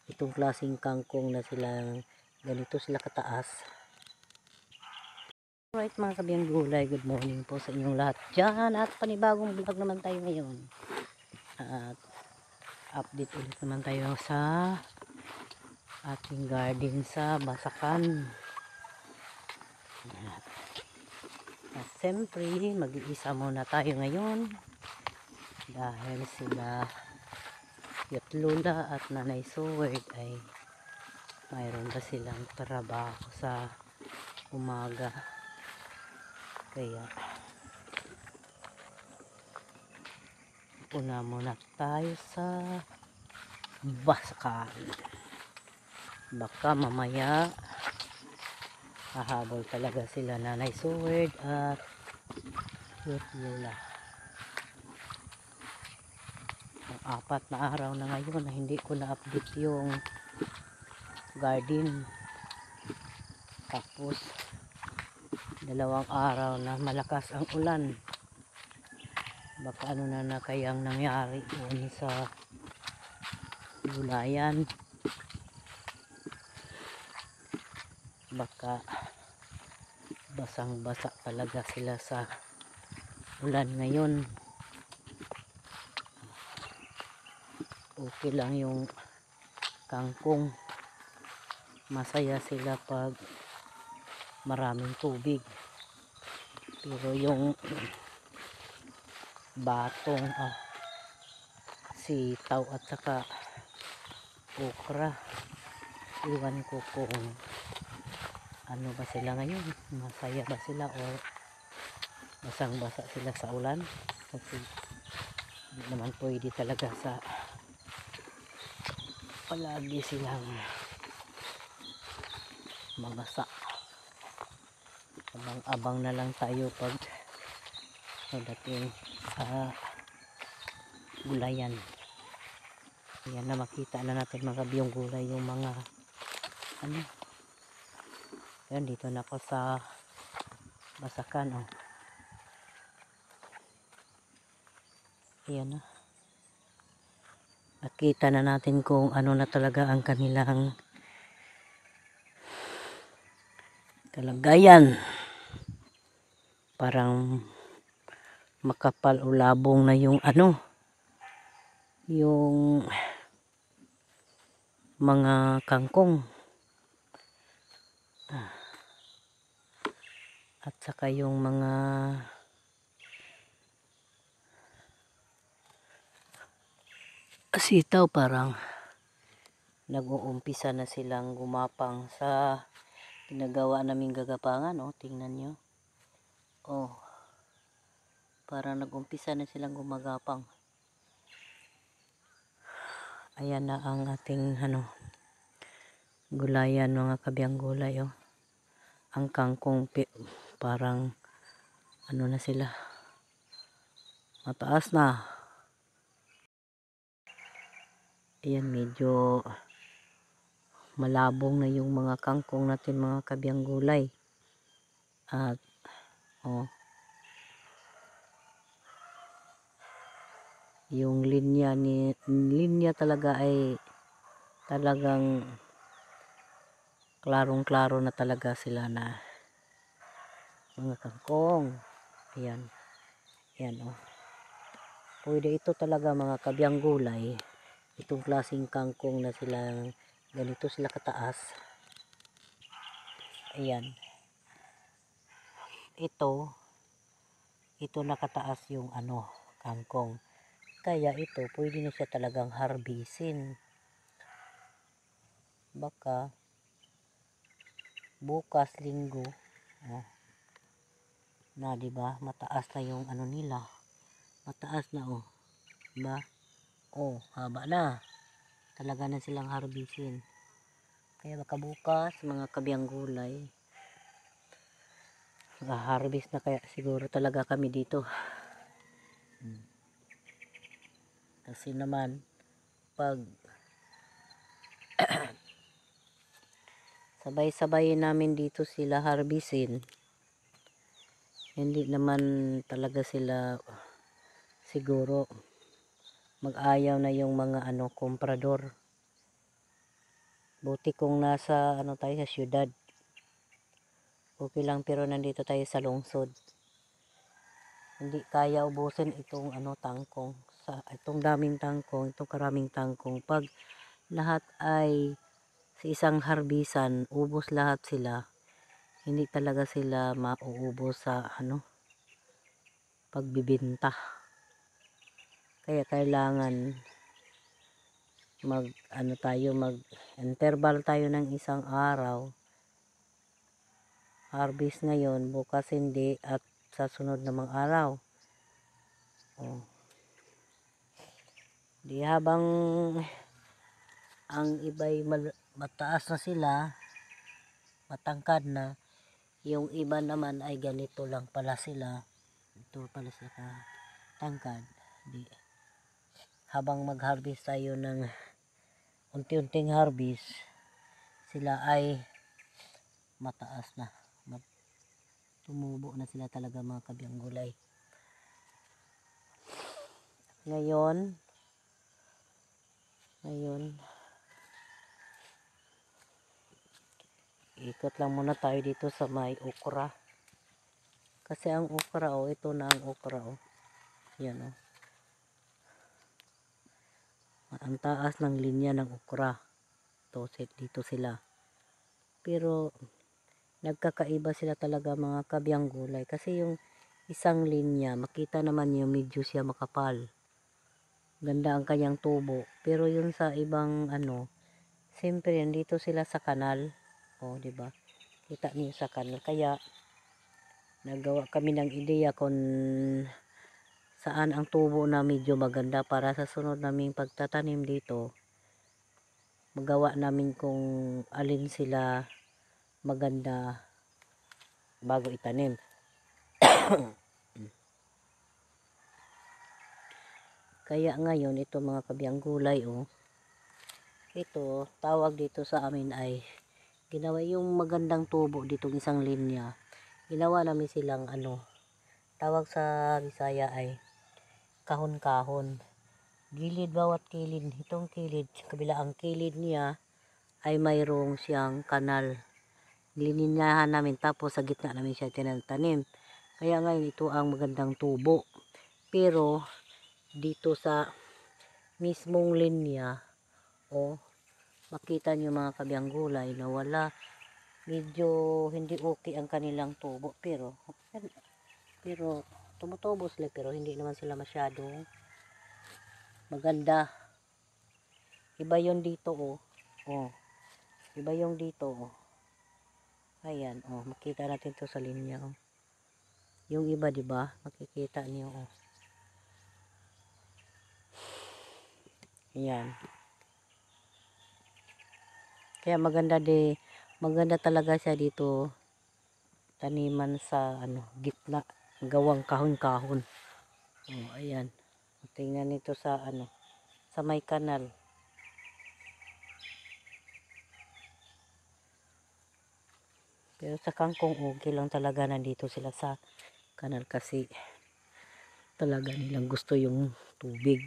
itong klaseng kangkong na sila, ganito sila kataas. Alright mga kabiyang gulay, good morning po sa inyong lahat dyan, at panibagong vlog naman tayo ngayon. At update ulit naman tayo sa ating garden sa Basakan. At siyempre mag-iisa muna tayo ngayon dahil sila Tiyot Lola at Nanay Suwerd ay mayroon ba silang trabaho sa umaga, kaya una muna tayo sa Basakan. Baka mamaya hahabol talaga sila Nanay Suwerd at Tiyot Lola. Ang 4 na araw na ngayon na hindi ko na-update yung garden. Tapos 2 araw na malakas ang ulan. Baka ano na kayang nangyari doon sa gulayan. Baka basang-basa talaga sila sa ulan ngayon. Okay lang yung kangkong, masaya sila pag maraming tubig, pero yung batong sitaw at saka okra, iwan ko kung ano ba sila ngayon, masaya ba sila o basang-basa sila sa ulan, kasi hindi naman pwede talaga sa palagi silang mabasa. Abang-abang na lang tayo pag pagdating sa gulayan. Ayan na, makita na natin mga kabiyong gulay yung mga ano. Ayan, dito na ako sa Basakan. Ayan na. Nakita na natin kung ano na talaga ang kanilang kalagayan. Parang makapal o labong na yung ano, yung mga kangkong. At saka yung mga sitaw parang nag-uumpisa na silang gumapang sa ginagawa naming gagapangan. Tingnan nyo. Parang nag-umpisa na silang gumagapang. Ayan na ang ating gulayan mga kabiyang gulay. Ang kangkong parang ano na sila, mataas na. Ayan, medyo malabong na yung mga kangkong natin mga kabiyang gulay. At yung linya talaga ay talagang klarong-klaro na talaga sila na mga kangkong. Ayan. Ayan pwede ito talaga mga kabiyang gulay. Itong klaseng kangkong na sila, ganito sila kataas. Ayan. Ito nakataas yung kangkong. Kaya ito, pwede na siya talagang harbisin. Baka bukas linggo na, diba? Mataas na yung nila. Mataas na diba? Haba na. Talaga na silang harbisin. Kaya baka bukas mga kabiyang gulay, harvest na kaya siguro talaga kami dito. Kasi naman pag sabay-sabay namin dito sila harbisin, hindi naman talaga sila siguro mag-ayaw na yung mga komprador. Buti kung nasa ano tayo sa syudad. Okay lang pero nandito tayo sa lungsod. Hindi kaya ubusin itong tangkong. Itong daming tangkong, itong karaming tangkong. Pag lahat ay sa isang harbisan, ubos lahat sila. Hindi talaga sila mauubos sa pagbibinta. Kaya kailangan mag interval tayo ng isang araw. Harvest ngayon, bukas hindi, at sa sunod namang araw. Oh. Di habang ang iba'y mataas na sila, matangkad na, yung iba naman ay ganito lang pala sila. Ito pala sila tangkad. Di, habang mag-harvest tayo ng unti-unting harvest, sila ay mataas na. Tumubo na sila talaga mga kabiyang gulay. Ngayon, ikot lang muna tayo dito sa may okra. Kasi ang okra, ito na ang okra, yan, ang taas ng linya ng okra. Dito sila. Pero, nagkakaiba sila talaga mga kabiyang gulay. Kasi yung isang linya, makita naman yung medyo siya makapal. Ganda ang kanyang tubo. Pero yung sa ibang siyempre dito sila sa kanal. Di ba? Kita niyo sa kanal. Kaya nagawa kami ng ideya kung saan ang tubo na medyo maganda para sa sunod naming pagtatanim dito. Magawa namin kung alin sila maganda bago itanim. Kaya ngayon ito mga kabiyang gulay, ito tawag dito sa amin ay ginawa yung magandang tubo ditong isang linya. Ginawa namin silang tawag sa Bisaya ay kahon-kahon. Gilid, bawat kilid, itong kilid, kabilaang kilid niya ay mayroong siyang kanal. Lininyahan namin, tapos sa gitna namin siya tinatanim. Kaya ngayon ito ang magandang tubo. Pero dito sa mismong linya, makita nyo mga kabiyang gulay na medyo hindi okay ang kanilang tubo. Pero tumutubo sila, pero hindi naman sila masyadong maganda. Iba yung dito, iba yung dito, ayan, makita natin to sa linya, yung iba, di ba, makikita niyo, ayan. Kaya maganda talaga siya dito taniman sa gitna, gawang kahon-kahon. Ayan, tingnan nito sa sa may kanal. Pero sa kangkong okay lang talaga, nandito sila sa kanal kasi talaga nilang gusto yung tubig.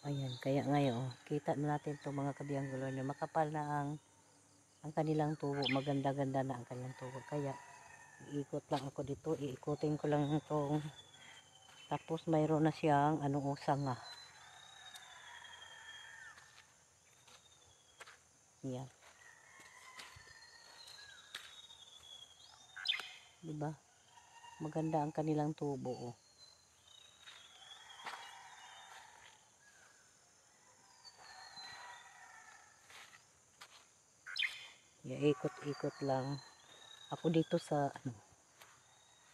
Ayan, kaya ngayon kita na natin itong mga kabiyang gulay na makapal na ang kanilang tubo, maganda-ganda na ang kanilang tubo. Kaya iikot lang ako dito, iikutin ko lang itong, tapos mayroon na siyang sanga. Yan, diba, maganda ang kanilang tubo, ikot-ikot lang ako dito sa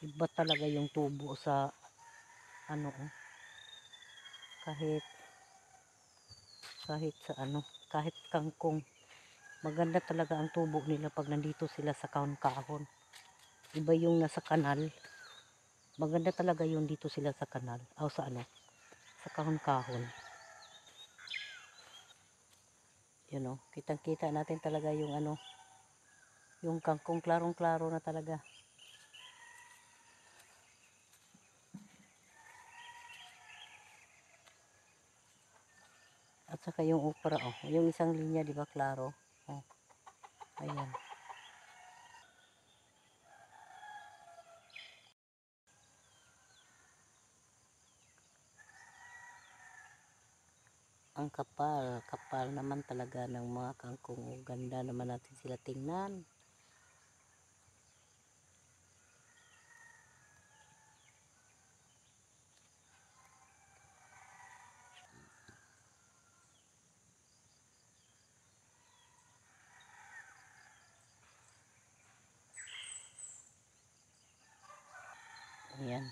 iba talaga yung tubo sa kahit sa kahit kangkong, maganda talaga ang tubo nila pag nandito sila sa kahon-kahon. Iba yung nasa kanal, maganda talaga yung dito sila sa kanal sa sa kahon-kahon. Kitang-kita natin talaga yung yung kangkong, klarong-klaro na talaga. At saka yung okra, oh. Yung isang linya, di ba, klaro? Oh. Ayan. Ang kapal. Kapal naman talaga ng mga kangkong. Oh, ganda naman natin sila tingnan. Ayan.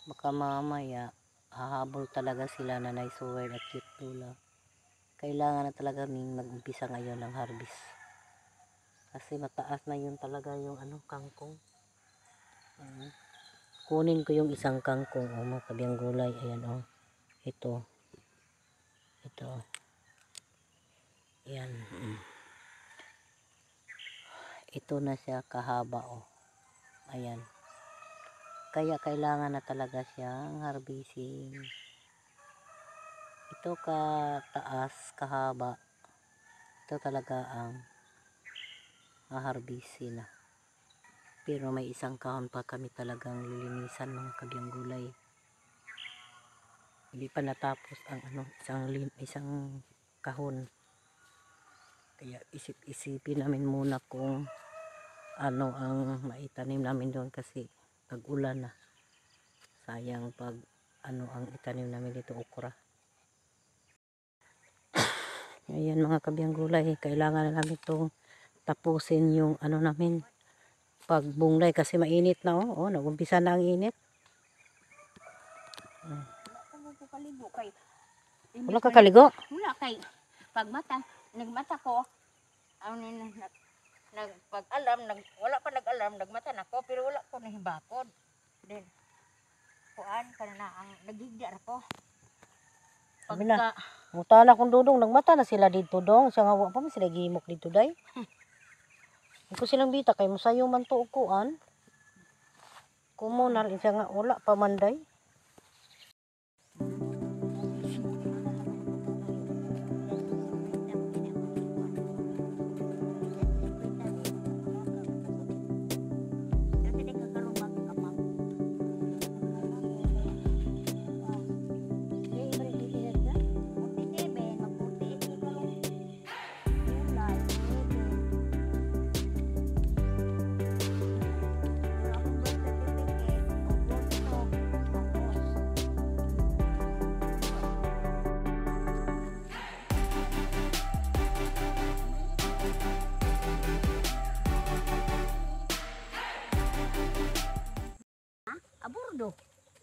Baka mamaya hahabol talaga sila Nanay Suwer at Cute Lula. Kailangan na talaga mag-umpisa ngayon ng harvest. Kasi mataas na yun talaga yung kangkong. Kunin ko yung isang kangkong. Oh, mga kabiyang gulay. Ayan, oh. Ito. Ayan. Ito na siya kahaba, oh. Ayan. Kaya kailangan na talaga siyang harvesting. Ito kataas, kahaba. Ito talaga ang harvesting na. Pero may isang kahon pa kami talagang lilinisan, mga kabiyang gulay. Hindi pa natapos ang isang kahon. Kaya isipin namin muna kung ano ang maitanim namin doon kasi pag-ulan na. Sayang pag ang itanim namin dito, okra. Ayan mga kabiyang gulay, kailangan na namin itong tapusin yung namin pagbunglay kasi mainit na, oh, nag-umpisa na ang init. Wala ka kaligo? Wala kay nagmata ko. Pag-alam, wala pa nag-alam, nagmata na ko pero wala ko nahibakod. Then kuan kana ang nagigda ako. Pagka mutala kung dudong nagmata na sila dito dong. Siya nga wa pa man sila gihimok dito day. Ko silang bita kay musayo man to kuan. Komunal siya nga wala pa man day. aburdo.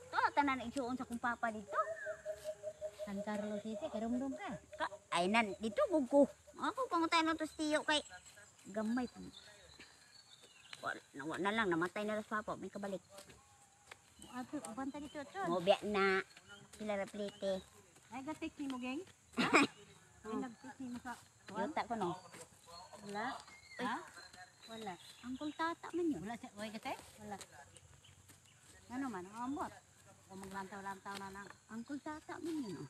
To tanan isuon sa kong papa dito. San Carlos City karumdum ka. Ay nan dito bugo. Ako pangutan no to tiyo kay gamay pa. Wala na lang namatay na sa papa, may kabalik. Ato ubanta dito to. Mo biya na pila ra plete. Ay gatik ni mo geng. Ay nagtik ni mo sa Yuta ko no. wala. Ha? Wala. Angkol tata man yun. Wala siya, way kasi? Wala. Ano man, ambot. Kung maglantaw-lantaw na ng angkol tata man yun.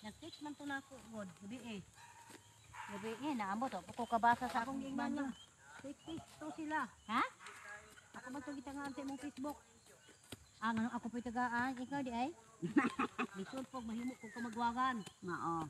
Nag-teach man to na ako. God, gabi eh. Gabi eh, naambot. Ako kabasa sa akong gingman niya. Teach to sila. Ha? Ako ba ito gitangaan sa imong Facebook? Ano, ako po'y tagaan. Ikaw di ay? Bisod po, mahimok ko ka magwagan. Mao.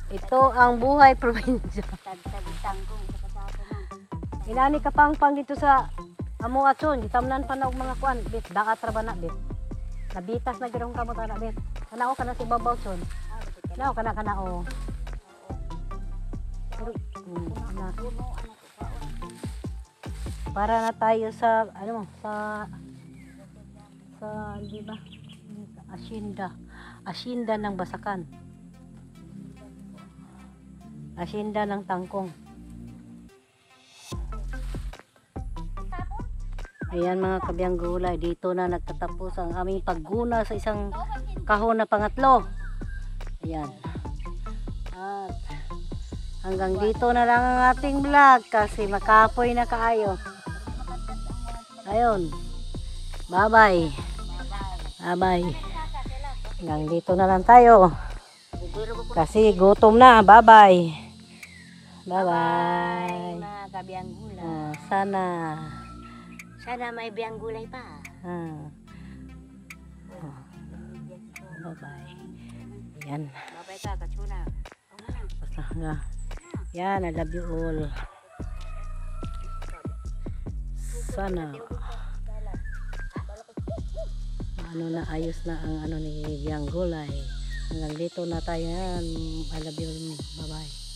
Ito ang buhay probinsya. Tagtagtang kong sa kasako man. Inani ka pang dito sa amo atson, gitamnan pa na og mga kuan, bit daat ra ba na bit. Nabitas na gyud kamot ana bit. Kanao kana si babaw son. Kanao kana o. Pero ana Puno ano ko kaon. para na tayo sa ano sa di ba? Sa Asyenda ng Basakan. Asyenda ng Tangkong. Ayan mga kabiyang gulay, dito na nagtatapos ang aming pagguna sa isang kahon na pangatlo. Ayan. At hanggang dito na lang ang ating vlog kasi makapoy na kaayo. Ayun. Bye-bye. Bye-bye. Hanggang dito na lang tayo. Kasi gutom na. Bye-bye. Bye-bye. Mga kabiyang gulay. Sana. Sana may biyang gulay pa. Bye-bye. Yan. Babay ka, katsuna. Basta nga. Yan, I love you all. Sana ano na ayos na ang ano ni Biyang Gulay. Hanggang dito na tayo yan. I love you. Bye-bye.